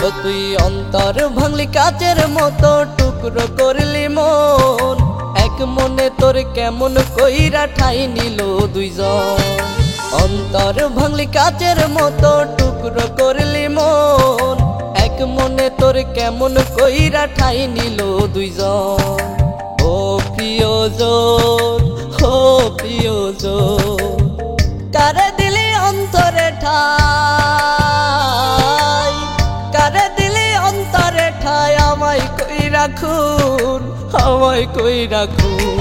ও তুই অন্তর ভাঙলি কাচের মতো টুকরো করলি মন, এক মনে তোর কেমন কইরা ঠাই নিল দুইজন। অন্তর ভাঙলি কাচের মতো টুকরো করলি মন, এক মনে তোর কেমন কইরা ঠাই নিল দুইজন। ও প্রিয়জন, ও প্রিয়জন, কারে দিলি অন্তরে ঠাই, কারে দিলি অন্তরে ঠাই, আমায় কই রাখুন, আমায় কই রাখুন।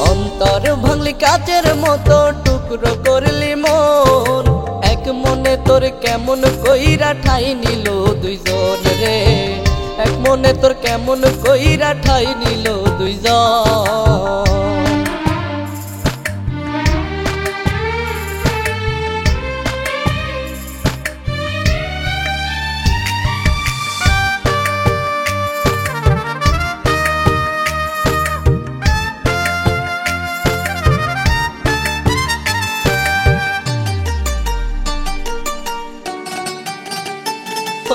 অন্তর ভাঙলি কাচের মতো টুকরো করলি মন, এক মনে তোর কেমন কইরা ঠাই নিল দুইজন রে, এক মনে তোর কেমন কইরা ঠাই নিল দুইজন।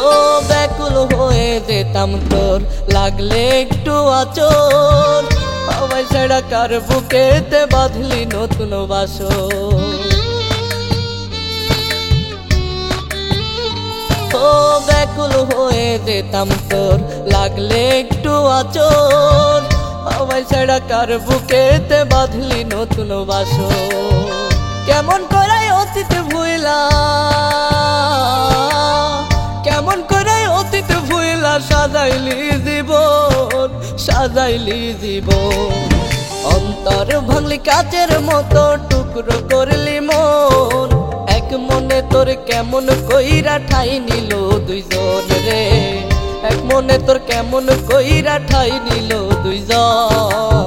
ও ব্যাকুল হয়ে যেতাম তোর লাগলে একটু আচর, আমায় ছাড়া কার বুকেতে বাঁধলি নতুন বাসর। ও ব্যাকুল হয়ে যেতাম তোর লাগলে একটু আচর, আমায় ছাড়া কার বুকেতে বাঁধলি নতুন বাসর। কেমন করে অতীত ভুইলা, কেমন করে অতীত ভুইলা সাজাইলি জীবন, সাজাইলি জীবন। অন্তর ভাঙলি কাচের মতো টুকরো করলি মন, এক মনে তোর কেমন কইরা ঠাই নিল দুইজন রে, এক মনে তোর কেমন কইরা ঠাই নিল দুইজন।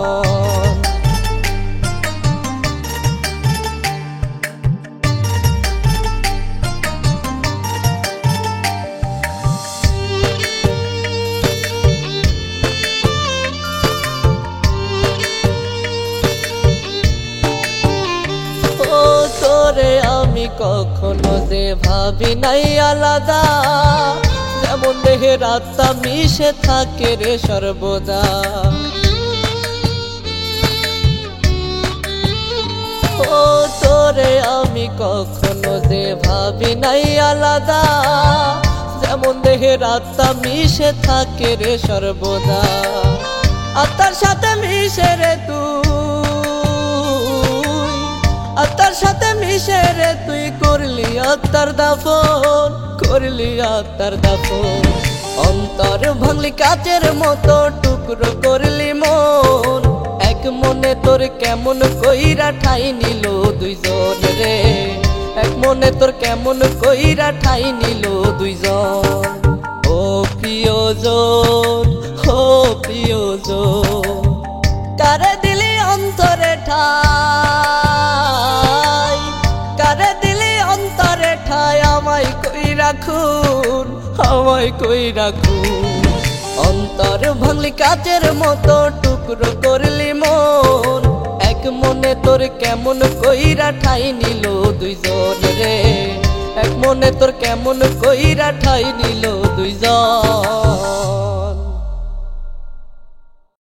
তোরে আমি কখনো যে ভাবি নাই আলাদা, যেমন দেহের আত্মা মিশে থাকে রে সর্বদা। ও তোরে আমি কখনো যে ভাবি নাই আলাদা, যেমন দেহের আত্মা মিশে থাকে রে সর্বদা। আত্মার সাথে মিশে রে তুই, আত্মার সাথে মিশে রে তুই করলি আত্মার দাফন, করলি আত্মার দাফন। অন্তর ভাঙলি কাচের মতো টুকরো করলি মন, এক মনে তোর কেমন কইরা ঠাই নিল দুইজন রে, এক মনে তোর কেমন কইরা ঠাই নিল দুইজন। ও প্রিয়জন, ও প্রিয়জন, কারে দিলি অন্তরে ঠাই, কারে দিলি অন্তরে ঠাই, আমায় কই রাখুন, আমায় কই রাখুন। অন্তর ভাঙলি কাচের মতো টুকরো করলি মন, এক মনে তোর কেমন কইরা ঠাই নিল দুইজন রে, এক মনে তোর কেমন কইরা ঠাই নিল দুইজন।